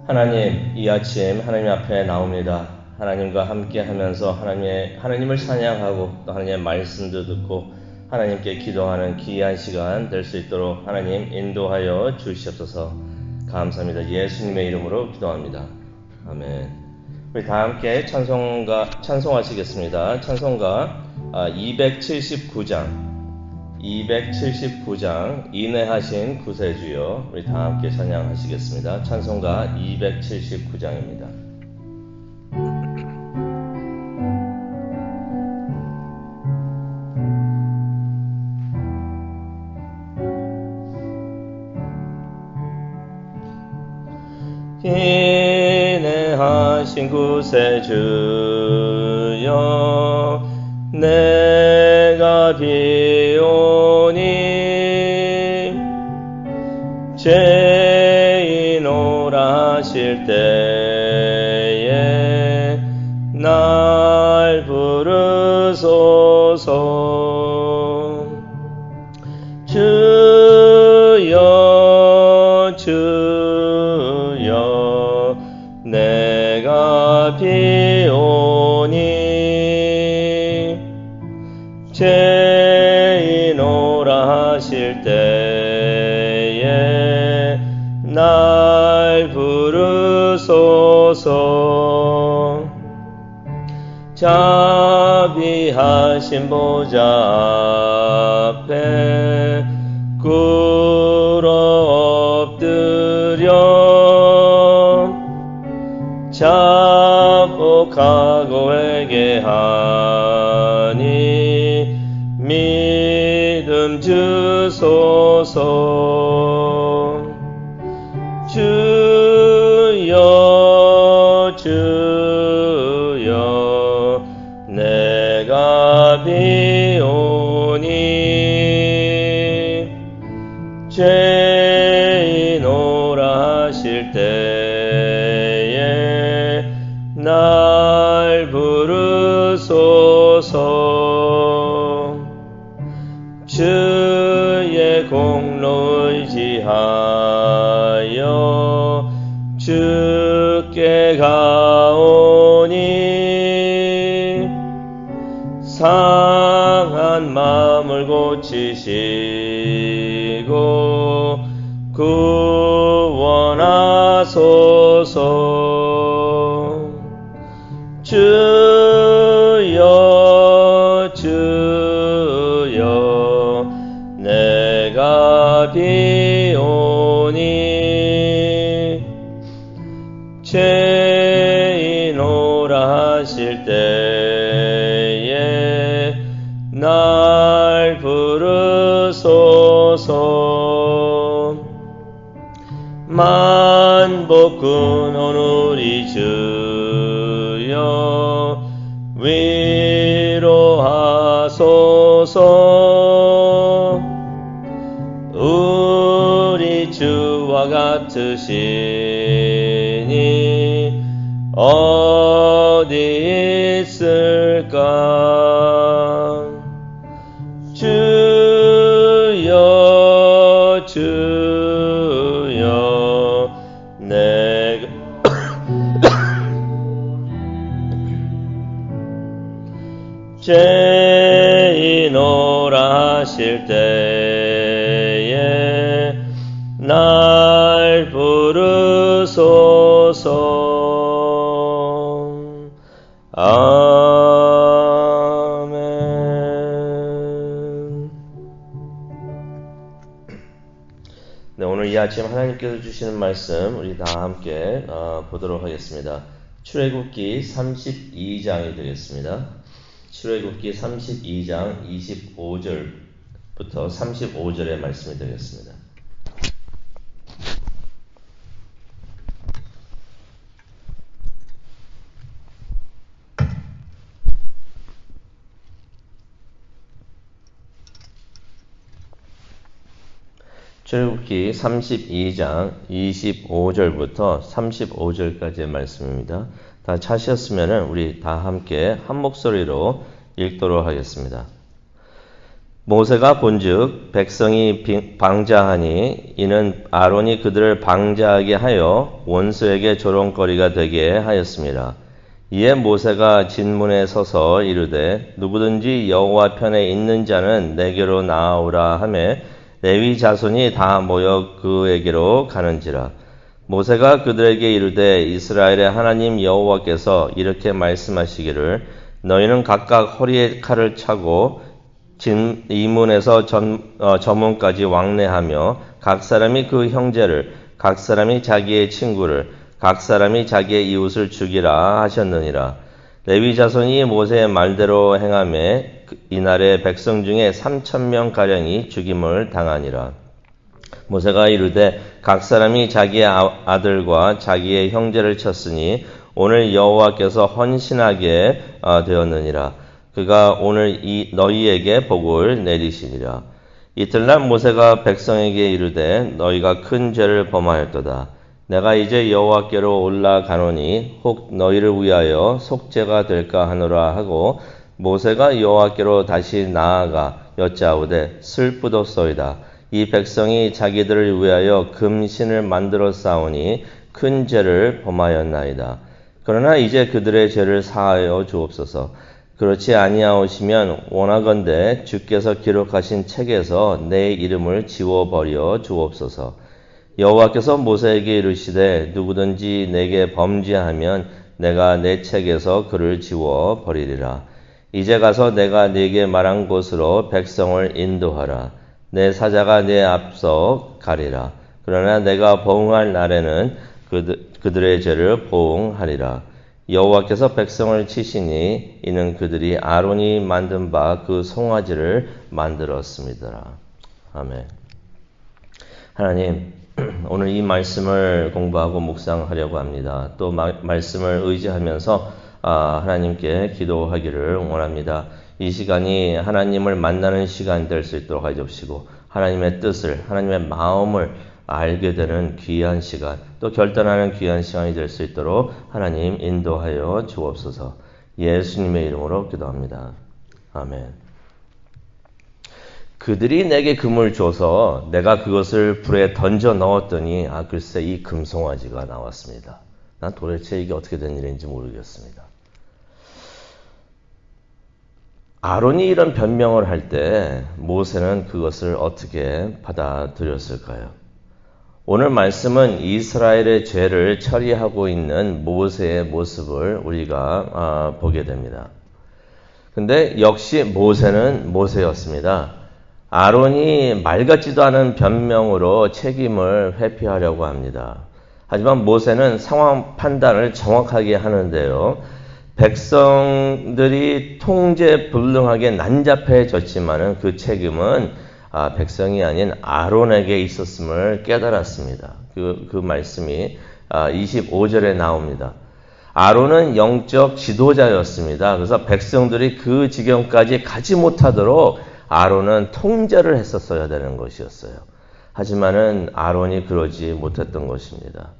하나님, 이 아침 하나님 앞에 나옵니다. 하나님과 함께 하면서 하나님을 찬양하고 또 하나님의 말씀도 듣고 하나님께 기도하는 귀한 시간 될 수 있도록 하나님 인도하여 주시옵소서. 감사합니다. 예수님의 이름으로 기도합니다. 아멘. 우리 다 함께 찬송하시겠습니다. 찬송가 279장 인내하신 구세주여, 우리 다 함께 찬양하시겠습니다. 찬송가 279장입니다. 인내하신 구세주여, 내가 비오니 죄인오라 하실 때에 날 부르소서. 주여 주여, 내가 비오니 죄인오라 하실 때에 날 부르소서. 자비하신 보좌 앞에 꿇어 엎드려 자복하고 회개하니 믿음 주소서. 주여 주여, 내가 비오니 죄인오라 하실 때에 날 부르소서. 주의 공로 의지하여 주께 가오니 상한 마음을 고치시고 구원하소서. 주여 주여, 내가 비오니 죄인오라 하실 때에 날 부르소서. 만복군 오누리 주여, 위로하소서. 우리 주와 같으시니 어디 있을까. 주여 주여, 내가 죄인오라 하실 때에 날 부르소서. 아멘. 네, 오늘 이 아침 하나님께서 주시는 말씀 우리 다 함께 보도록 하겠습니다. 출애굽기 32장이 되겠습니다. 출애굽기 32장 25절부터 35절의 말씀이 되겠습니다. 출애굽기 32장 25절부터 35절까지의 말씀입니다. 다 찾으셨으면 우리 다 함께 한 목소리로 읽도록 하겠습니다. 모세가 본즉 백성이 방자하니 이는 아론이 그들을 방자하게 하여 원수에게 조롱거리가 되게 하였습니다. 이에 모세가 진문에 서서 이르되 누구든지 여호와 편에 있는 자는 내게로 나아오라 하매 레위 자손이 다 모여 그에게로 가는지라. 모세가 그들에게 이르되 이스라엘의 하나님 여호와께서 이렇게 말씀하시기를 너희는 각각 허리에 칼을 차고 이문에서 저문까지 왕래하며 각 사람이 그 형제를, 각 사람이 자기의 친구를, 각 사람이 자기의 이웃을 죽이라 하셨느니라. 레위 자손이 모세의 말대로 행하매 이날에 백성 중에 3,000명 가량이 죽임을 당하니라. 모세가 이르되 각 사람이 자기의 아들과 자기의 형제를 쳤으니 오늘 여호와께서 헌신하게 되었느니라. 그가 오늘 너희에게 복을 내리시리라. 이틀날 모세가 백성에게 이르되 너희가 큰 죄를 범하였도다. 내가 이제 여호와께로 올라가노니 혹 너희를 위하여 속죄가 될까 하노라 하고 모세가 여호와께로 다시 나아가 여짜오되 슬프도소이다. 이 백성이 자기들을 위하여 금신을 만들어 싸우니 큰 죄를 범하였나이다. 그러나 이제 그들의 죄를 사하여 주옵소서. 그렇지 아니하오시면 원하건대 주께서 기록하신 책에서 내 이름을 지워버려 주옵소서. 여호와께서 모세에게 이르시되 누구든지 내게 범죄하면 내가 내 책에서 그를 지워버리리라. 이제 가서 내가 네게 말한 곳으로 백성을 인도하라. 내 사자가 내 앞서 가리라. 그러나 내가 보응할 날에는 그들의 죄를 보응하리라. 여호와께서 백성을 치시니 이는 그들이 아론이 만든 바 그 송아지를 만들었습니다. 아멘. 하나님, 오늘 이 말씀을 공부하고 묵상하려고 합니다. 또 말씀을 의지하면서 하나님께 기도하기를 원합니다. 이 시간이 하나님을 만나는 시간 될 수 있도록 하옵시고 하나님의 뜻을, 하나님의 마음을 알게 되는 귀한 시간, 또 결단하는 귀한 시간이 될 수 있도록 하나님 인도하여 주옵소서. 예수님의 이름으로 기도합니다. 아멘. 그들이 내게 금을 줘서 내가 그것을 불에 던져 넣었더니 글쎄 이 금송아지가 나왔습니다. 난 도대체 이게 어떻게 된 일인지 모르겠습니다. 아론이 이런 변명을 할 때 모세는 그것을 어떻게 받아들였을까요? 오늘 말씀은 이스라엘의 죄를 처리하고 있는 모세의 모습을 우리가 보게 됩니다. 근데 역시 모세는 모세였습니다. 아론이 말 같지도 않은 변명으로 책임을 회피하려고 합니다. 하지만 모세는 상황 판단을 정확하게 하는데요. 백성들이 통제불능하게 난잡해졌지만은 그 책임은 백성이 아닌 아론에게 있었음을 깨달았습니다. 그 말씀이 25절에 나옵니다. 아론은 영적 지도자였습니다. 그래서 백성들이 그 지경까지 가지 못하도록 아론은 통제를 했었어야 되는 것이었어요. 하지만은 아론이 그러지 못했던 것입니다.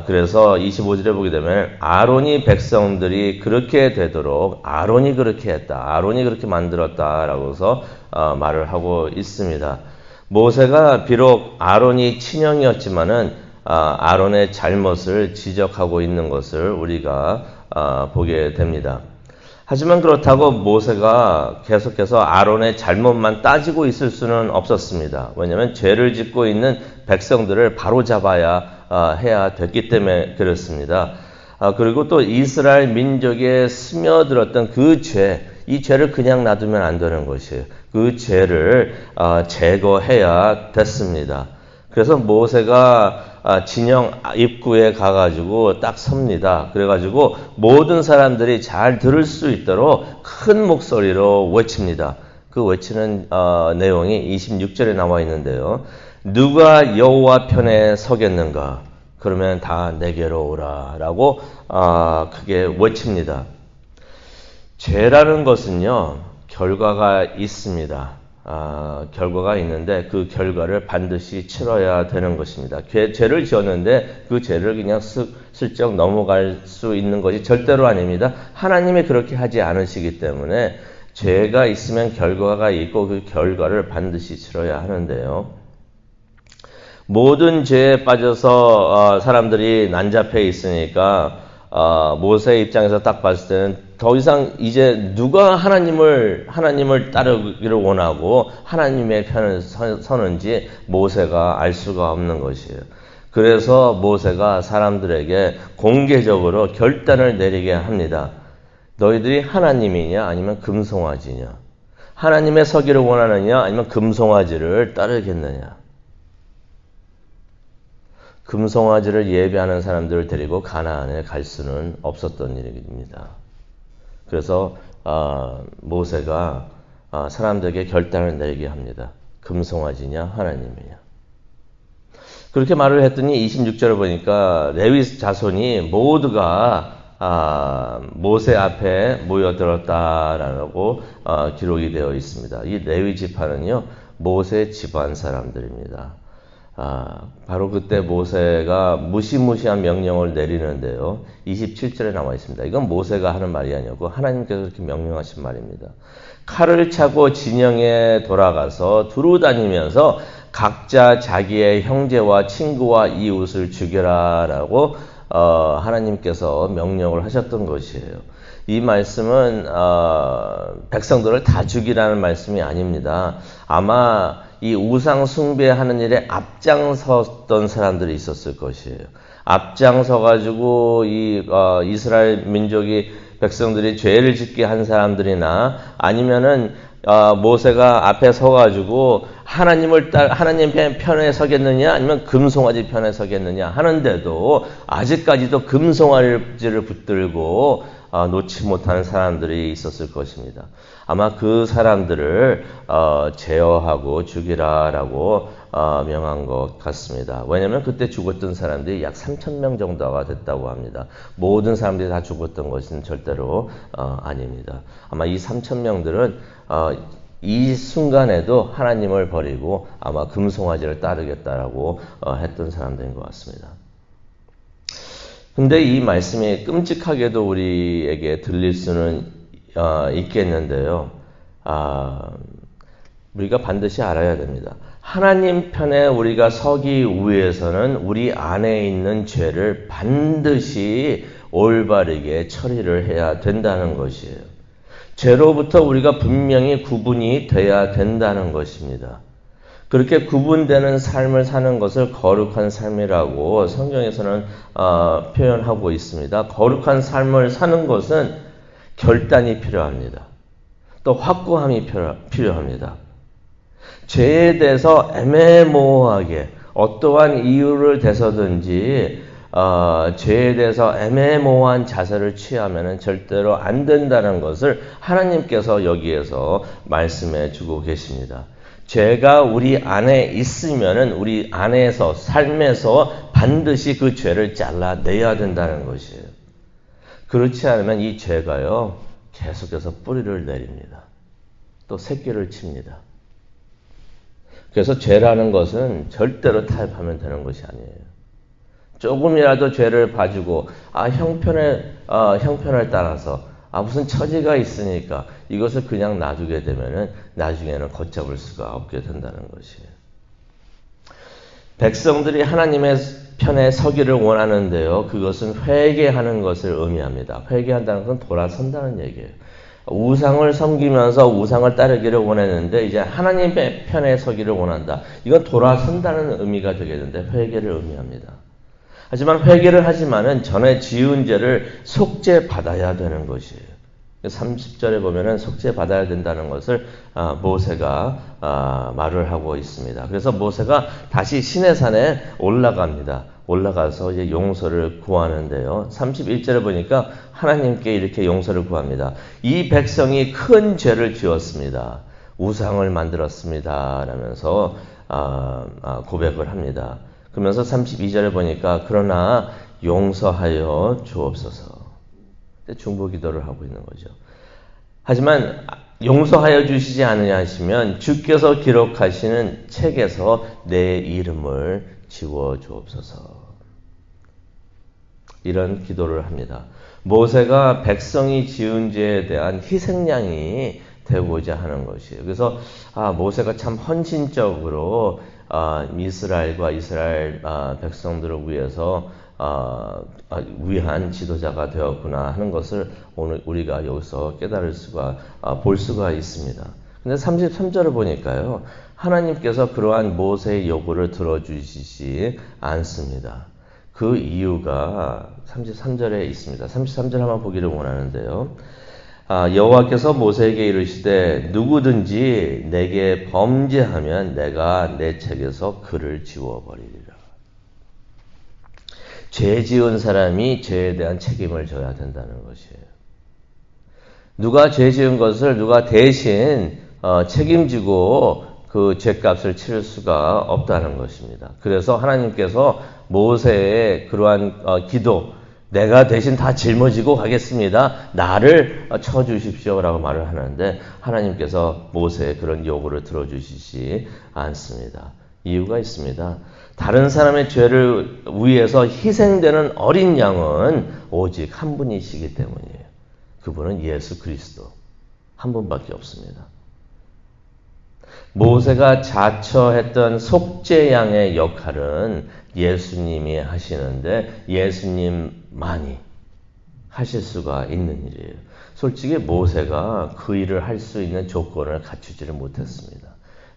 그래서 25절에 보게 되면 아론이 백성들이 그렇게 되도록 아론이 그렇게 했다. 아론이 그렇게 만들었다라고 해서 말을 하고 있습니다. 모세가 비록 아론이 친형이었지만은 아론의 잘못을 지적하고 있는 것을 우리가 보게 됩니다. 하지만 그렇다고 모세가 계속해서 아론의 잘못만 따지고 있을 수는 없었습니다. 왜냐하면 죄를 짓고 있는 백성들을 바로잡아야 해야 됐기 때문에 그렇습니다. 그리고 또 이스라엘 민족에 스며들었던 그 죄, 이 죄를 그냥 놔두면 안 되는 것이에요. 그 죄를 제거해야 됐습니다. 그래서 모세가 진영 입구에 가가지고 딱 섭니다. 그래가지고 모든 사람들이 잘 들을 수 있도록 큰 목소리로 외칩니다. 그 외치는 내용이 26절에 나와 있는데요. 누가 여호와 편에 서겠는가? 그러면 다 내게로 오라 라고 크게 외칩니다. 죄라는 것은요, 결과가 있습니다. 결과가 있는데 그 결과를 반드시 치러야 되는 것입니다. 죄를 지었는데 그 죄를 그냥 슬쩍 넘어갈 수 있는 것이 절대로 아닙니다. 하나님이 그렇게 하지 않으시기 때문에 죄가 있으면 결과가 있고 그 결과를 반드시 치러야 하는데요. 모든 죄에 빠져서 사람들이 난잡해 있으니까 모세 입장에서 딱 봤을 때는 더 이상 이제 누가 하나님을 따르기를 원하고 하나님의 편을 서는지 모세가 알 수가 없는 것이에요. 그래서 모세가 사람들에게 공개적으로 결단을 내리게 합니다. 너희들이 하나님이냐 아니면 금송아지냐? 하나님의 서기를 원하느냐 아니면 금송아지를 따르겠느냐? 금송아지를 예배하는 사람들을 데리고 가나안에 갈 수는 없었던 일입니다. 그래서 모세가 사람들에게 결단을 내리게 합니다. 금송아지냐 하나님이냐. 그렇게 말을 했더니 26절을 보니까 레위 자손이 모두가 모세 앞에 모여들었다라고 기록이 되어 있습니다. 이 레위 지파는요 모세 집안 사람들입니다. 바로 그때 모세가 무시무시한 명령을 내리는데요. 27절에 나와 있습니다. 이건 모세가 하는 말이 아니고 하나님께서 그렇게 명령하신 말입니다. 칼을 차고 진영에 돌아가서 두루 다니면서 각자 자기의 형제와 친구와 이웃을 죽여라 라고 하나님께서 명령을 하셨던 것이에요. 이 말씀은 백성들을 다 죽이라는 말씀이 아닙니다. 아마 이 우상 숭배하는 일에 앞장섰던 사람들이 있었을 것이에요. 앞장서가지고 이스라엘 민족이 백성들이 죄를 짓게 한 사람들이나 아니면은 모세가 앞에 서가지고 하나님 편에 서겠느냐 아니면 금송아지 편에 서겠느냐 하는데도 아직까지도 금송아지를 붙들고 놓지 못하는 사람들이 있었을 것입니다. 아마 그 사람들을 제어하고 죽이라라고 명한 것 같습니다. 왜냐하면 그때 죽었던 사람들이 약 3,000명 정도가 됐다고 합니다. 모든 사람들이 다 죽었던 것은 절대로 아닙니다. 아마 이 3,000명들은 이 순간에도 하나님을 버리고 아마 금송아지를 따르겠다라고 했던 사람들인 것 같습니다. 근데 이 말씀이 끔찍하게도 우리에게 들릴 수는 있겠는데요. 우리가 반드시 알아야 됩니다. 하나님 편에 우리가 서기 위해서는 우리 안에 있는 죄를 반드시 올바르게 처리를 해야 된다는 것이에요. 죄로부터 우리가 분명히 구분이 돼야 된다는 것입니다. 그렇게 구분되는 삶을 사는 것을 거룩한 삶이라고 성경에서는 표현하고 있습니다. 거룩한 삶을 사는 것은 결단이 필요합니다. 또 확고함이 필요합니다. 죄에 대해서 애매모호하게 어떠한 이유를 대서든지 죄에 대해서 애매모호한 자세를 취하면 절대로 안 된다는 것을 하나님께서 여기에서 말씀해 주고 계십니다. 죄가 우리 안에 있으면은 우리 안에서 삶에서 반드시 그 죄를 잘라내야 된다는 것이에요. 그렇지 않으면 이 죄가요 계속해서 뿌리를 내립니다. 또 새끼를 칩니다. 그래서 죄라는 것은 절대로 타협하면 되는 것이 아니에요. 조금이라도 죄를 봐주고 형편을 따라서 무슨 처지가 있으니까 이것을 그냥 놔두게 되면은 나중에는 걷잡을 수가 없게 된다는 것이에요. 백성들이 하나님의 편에 서기를 원하는데요. 그것은 회개하는 것을 의미합니다. 회개한다는 건 돌아선다는 얘기예요. 우상을 섬기면서 우상을 따르기를 원했는데 이제 하나님의 편에 서기를 원한다. 이건 돌아선다는 의미가 되게 되는데 회개를 의미합니다. 하지만 회개를 하지만은 전에 지은 죄를 속죄받아야 되는 것이에요. 30절에 보면은 속죄받아야 된다는 것을 모세가 말을 하고 있습니다. 그래서 모세가 다시 시내산에 올라갑니다. 올라가서 이제 용서를 구하는데요. 31절에 보니까 하나님께 이렇게 용서를 구합니다. 이 백성이 큰 죄를 지었습니다. 우상을 만들었습니다. 라면서 고백을 합니다. 그러면서 32절에 보니까 그러나 용서하여 주옵소서. 중보 기도를 하고 있는 거죠. 하지만 용서하여 주시지 않으냐 하시면 주께서 기록하시는 책에서 내 이름을 지워 주옵소서. 이런 기도를 합니다. 모세가 백성이 지은 죄에 대한 희생양이 되고자 하는 것이에요. 그래서 모세가 참 헌신적으로 이스라엘과 이스라엘 백성들을 위해서 위한 지도자가 되었구나 하는 것을 오늘 우리가 여기서 깨달을 수가 볼 수가 있습니다. 근데 33절을 보니까요, 하나님께서 그러한 모세의 요구를 들어주시지 않습니다. 그 이유가 33절에 있습니다. 33절 한번 보기를 원하는데요. 여호와께서 모세에게 이르시되 누구든지 내게 범죄하면 내가 내 책에서 그를 지워버리리라. 죄 지은 사람이 죄에 대한 책임을 져야 된다는 것이에요. 누가 죄 지은 것을 누가 대신 책임지고 그 죄값을 치를 수가 없다는 것입니다. 그래서 하나님께서 모세의 그러한 기도, 내가 대신 다 짊어지고 가겠습니다. 나를 쳐주십시오 라고 말을 하는데 하나님께서 모세의 그런 요구를 들어주시지 않습니다. 이유가 있습니다. 다른 사람의 죄를 위해서 희생되는 어린 양은 오직 한 분이시기 때문이에요. 그분은 예수 그리스도 한 분밖에 없습니다. 모세가 자처했던 속죄양의 역할은 예수님이 하시는데 예수님만이 하실 수가 있는 일이에요. 솔직히 모세가 그 일을 할 수 있는 조건을 갖추지를 못했습니다.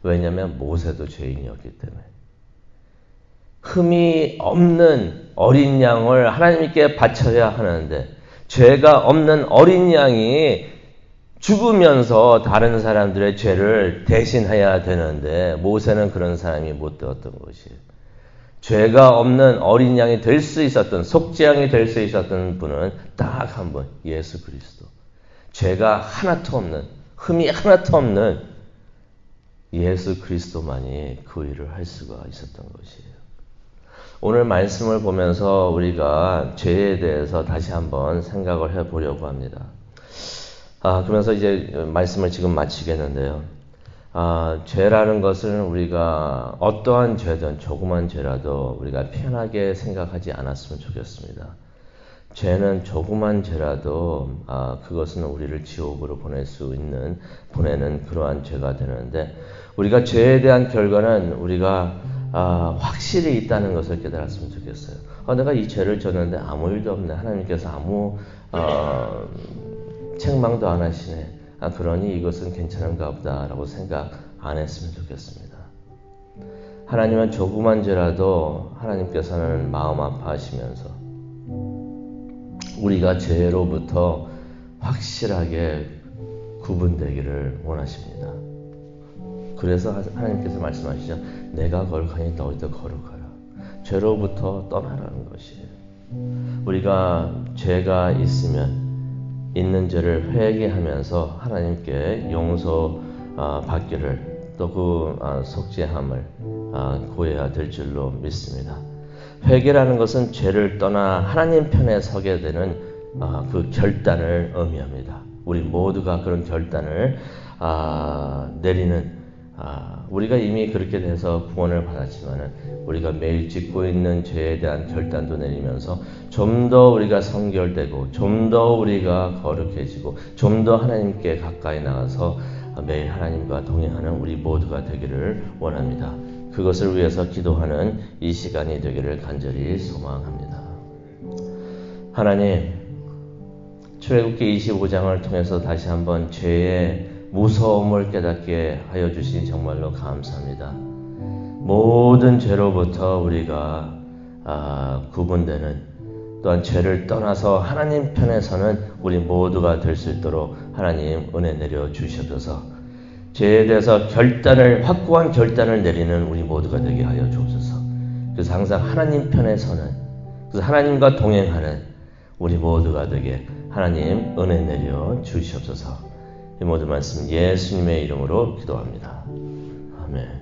왜냐하면 모세도 죄인이었기 때문에. 흠이 없는 어린 양을 하나님께 바쳐야 하는데 죄가 없는 어린 양이 죽으면서 다른 사람들의 죄를 대신해야 되는데 모세는 그런 사람이 못 되었던 것이에요. 죄가 없는 어린 양이 될 수 있었던, 속죄양이 될 수 있었던 분은 딱 한 분, 예수 그리스도. 죄가 하나도 없는, 흠이 하나도 없는 예수 그리스도만이 그 일을 할 수가 있었던 것이에요. 오늘 말씀을 보면서 우리가 죄에 대해서 다시 한번 생각을 해보려고 합니다. 그러면서 이제 말씀을 지금 마치겠는데요. 죄라는 것은 우리가 어떠한 죄든 조그만 죄라도 우리가 편하게 생각하지 않았으면 좋겠습니다. 죄는 조그만 죄라도 그것은 우리를 지옥으로 보내는 그러한 죄가 되는데 우리가 죄에 대한 결과는 우리가 확실히 있다는 것을 깨달았으면 좋겠어요. 내가 이 죄를 졌는데 아무 일도 없네. 하나님께서 아무 책망도 안 하시네. 그러니 이것은 괜찮은가 보다라고 생각 안 했으면 좋겠습니다. 하나님은 조그만 죄라도 하나님께서는 마음 아파하시면서 우리가 죄로부터 확실하게 구분되기를 원하십니다. 그래서 하나님께서 말씀하시죠. 내가 거룩하니 너희도 거룩하라. 죄로부터 떠나라는 것이에요. 우리가 죄가 있는 죄를 회개하면서 하나님께 용서 받기를 또 그 속죄함을 구해야 될 줄로 믿습니다. 회개라는 것은 죄를 떠나 하나님 편에 서게 되는 그 결단을 의미합니다. 우리 모두가 그런 결단을 내리는 우리가 이미 그렇게 돼서 구원을 받았지만은 우리가 매일 짓고 있는 죄에 대한 결단도 내리면서 좀 더 우리가 성결되고 좀 더 우리가 거룩해지고 좀 더 하나님께 가까이 나가서 매일 하나님과 동행하는 우리 모두가 되기를 원합니다. 그것을 위해서 기도하는 이 시간이 되기를 간절히 소망합니다. 하나님, 출애굽기 25장을 통해서 다시 한번 죄의 무서움을 깨닫게 하여 주시니 정말로 감사합니다. 모든 죄로부터 우리가 구분되는 또한 죄를 떠나서 하나님 편에 서는 우리 모두가 될 수 있도록 하나님 은혜 내려 주시옵소서. 죄에 대해서 확고한 결단을 내리는 우리 모두가 되게 하여 주옵소서. 그래서 항상 하나님 편에 서는, 그래서 하나님과 동행하는 우리 모두가 되게 하나님 은혜 내려 주시옵소서. 이 모든 말씀 예수님의 이름으로 기도합니다. 아멘.